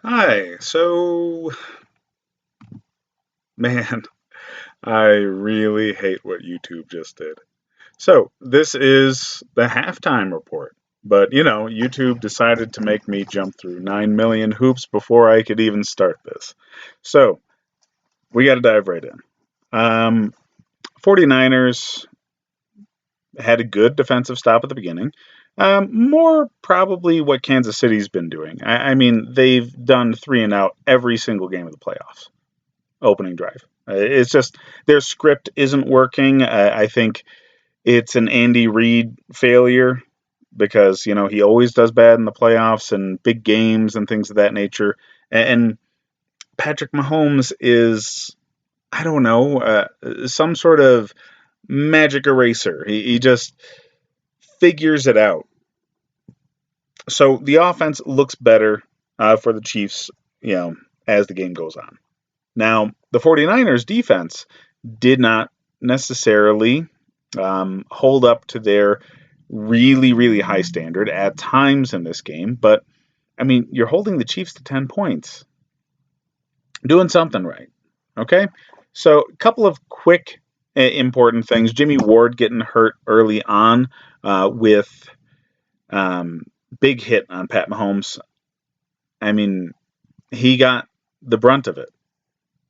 Hi. Man, I really hate what YouTube just did. So, this is the halftime report. But, YouTube decided to make me jump through 9 million hoops before I could even start this. So, we got to dive right in. 49ers had a good defensive stop at the beginning. More probably what Kansas City's been doing. I mean, they've done three and out every single game of the playoffs. Opening drive. It's just their script isn't working. I think it's an Andy Reid failure because he always does bad in the playoffs and big games and things of that nature. And Patrick Mahomes is, I don't know, some sort of magic eraser. He just figures it out. So the offense looks better for the Chiefs, as the game goes on. Now, the 49ers defense did not necessarily hold up to their really, really high standard at times in this game. But, I mean, you're holding the Chiefs to 10 points. Doing something right. Okay? So, a couple of quick, important things. Jimmy Ward getting hurt early on with big hit on Pat Mahomes. I mean, he got the brunt of it.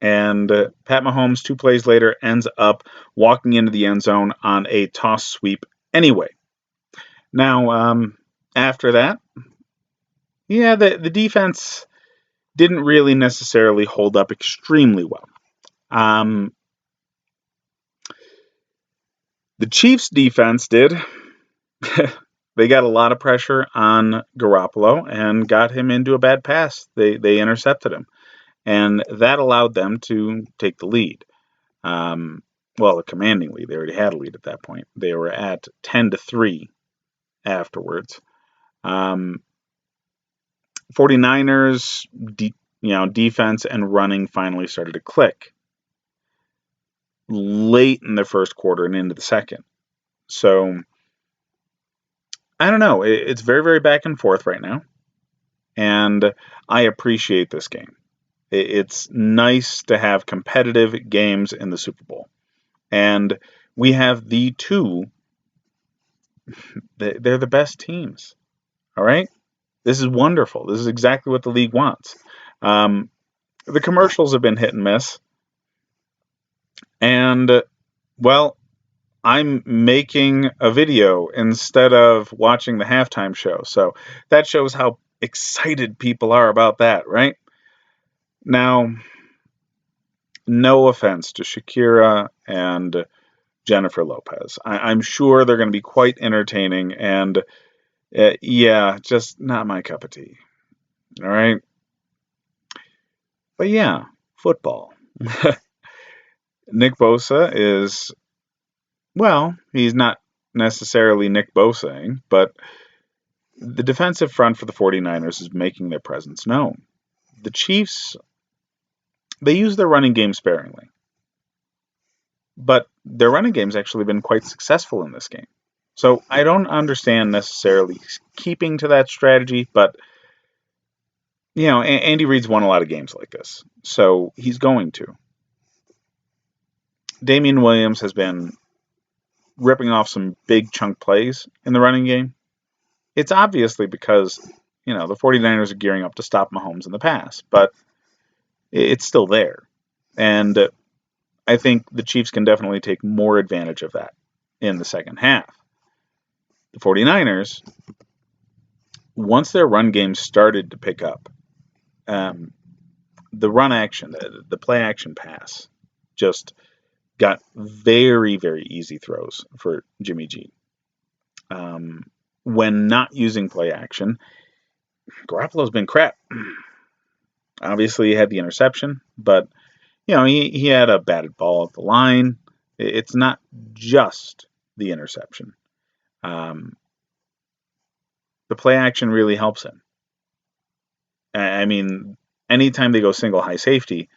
And Pat Mahomes, 2 plays later, ends up walking into the end zone on a toss sweep anyway. Now, after that, yeah, the defense didn't really necessarily hold up extremely well. Um, the Chiefs' defense did. They got a lot of pressure on Garoppolo and got him into a bad pass. They intercepted him, and that allowed them to take the lead. Well, a commanding lead. They already had a lead at that point. They were at 10-3 afterwards. 49ers, defense and running finally started to click late in the first quarter and into the second. So I don't know. It's very, very back and forth right now, and I appreciate this game. It's nice to have competitive games in the Super Bowl, and we have the two. They're the best teams. All right. This is wonderful. This is exactly what the league wants. Um, the commercials have been hit and miss. And, well, I'm making a video instead of watching the halftime show. So that shows how excited people are about that, right? Now, no offense to Shakira and Jennifer Lopez. I'm sure they're going to be quite entertaining. And yeah, just not my cup of tea. All right. But yeah, football. Nick Bosa is, well, he's not necessarily Nick Bosaing, but the defensive front for the 49ers is making their presence known. The Chiefs, they use their running game sparingly, but their running game's actually been quite successful in this game. So I don't understand necessarily keeping to that strategy, but Andy Reid's won a lot of games like this, so he's going to. Damian Williams has been ripping off some big chunk plays in the running game. It's obviously because, the 49ers are gearing up to stop Mahomes in the pass, but it's still there. And I think the Chiefs can definitely take more advantage of that in the second half. The 49ers, once their run game started to pick up, the run action, the play action pass, just got very, very easy throws for Jimmy G. When not using play action, Garoppolo's been crap. Obviously, he had the interception, but he had a batted ball at the line. It's not just the interception. The play action really helps him. I mean, anytime they go single high safety,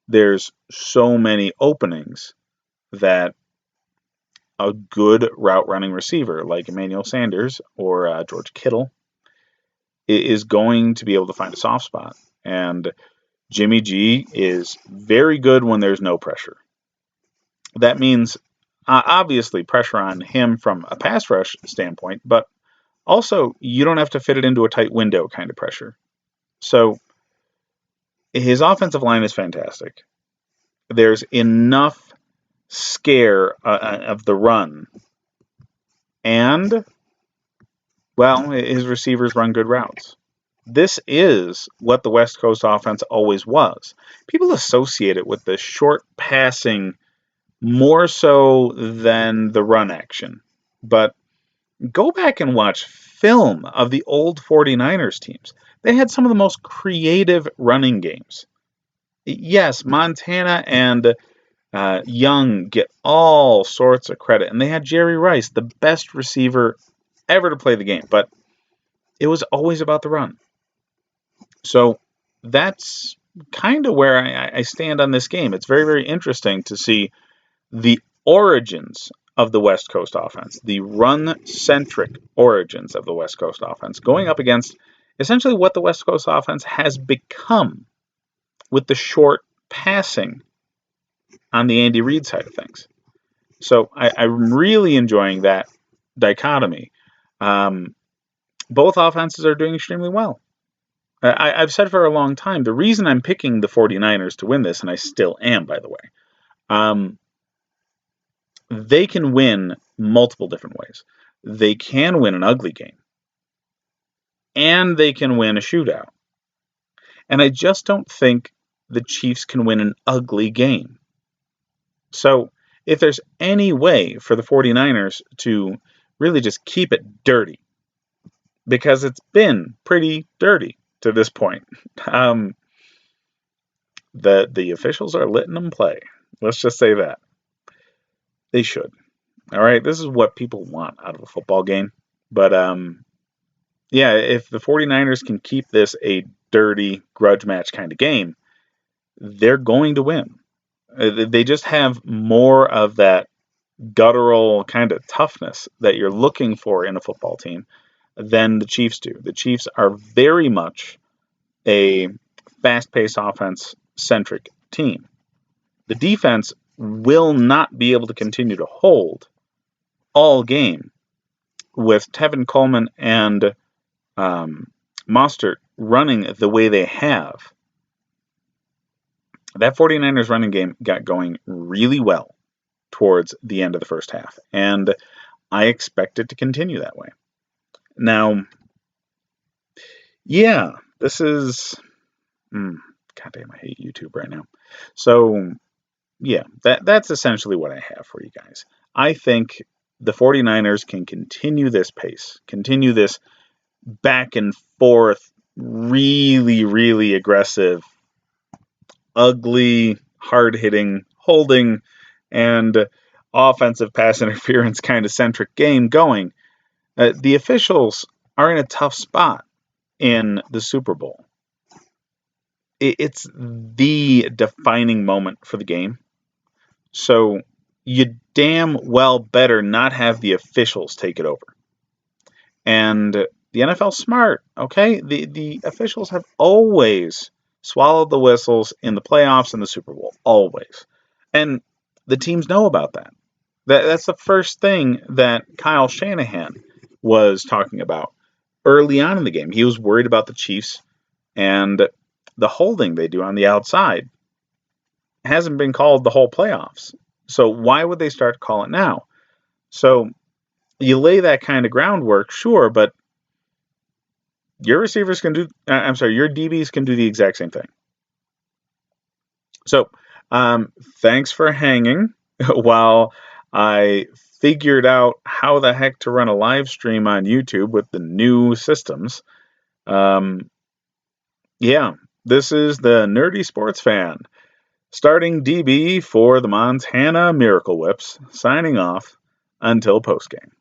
there's so many openings that a good route running receiver like Emmanuel Sanders or George Kittle is going to be able to find a soft spot. And Jimmy G is very good when there's no pressure. That means obviously pressure on him from a pass rush standpoint, but also you don't have to fit it into a tight window kind of pressure. So his offensive line is fantastic. There's enough scare of the run, and well, his receivers run good routes. This is what the West Coast offense always was. People associate it with the short passing more so than the run action. But go back and watch film of the old 49ers teams. They had some of the most creative running games. Yes, Montana and Young get all sorts of credit, and they had Jerry Rice, the best receiver ever to play the game, but it was always about the run. So that's kind of where I stand on this game. It's very, very interesting to see the origins of the West Coast offense, the run-centric origins of the West Coast offense, going up against essentially what the West Coast offense has become with the short passing on the Andy Reid side of things. So I'm really enjoying that dichotomy. Both offenses are doing extremely well. I've said for a long time, the reason I'm picking the 49ers to win this, and I still am, by the way, they can win multiple different ways. They can win an ugly game, and they can win a shootout. And I just don't think the Chiefs can win an ugly game. So if there's any way for the 49ers to really just keep it dirty, because it's been pretty dirty to this point, the officials are letting them play. Let's just say that. They should. All right, this is what people want out of a football game. But yeah, if the 49ers can keep this a dirty grudge match kind of game, they're going to win. They just have more of that guttural kind of toughness that you're looking for in a football team than the Chiefs do. The Chiefs are very much a fast-paced offense-centric team. The defense will not be able to continue to hold all game with Tevin Coleman and Mostert running the way they have. That 49ers running game got going really well towards the end of the first half, and I expect it to continue that way. Now, yeah, this is... goddamn, I hate YouTube right now. So, yeah, that's essentially what I have for you guys. I think the 49ers can continue this pace, continue this back and forth, really, really aggressive, ugly, hard-hitting, holding, and offensive pass interference kind of centric game going. The officials are in a tough spot in the Super Bowl. It's the defining moment for the game. So you damn well better not have the officials take it over. And the NFL's smart, okay? The officials have always swallowed the whistles in the playoffs and the Super Bowl, always. And the teams know about that. That's the first thing that Kyle Shanahan was talking about early on in the game. He was worried about the Chiefs and the holding they do on the outside hasn't been called the whole playoffs. So why would they start to call it now? So you lay that kind of groundwork, sure, but your receivers can do, your DBs can do the exact same thing. So thanks for hanging while I figured out how the heck to run a live stream on YouTube with the new systems. Yeah, this is the Nerdy Sports Fan, starting DB for the Montana Miracle Whips, signing off until postgame.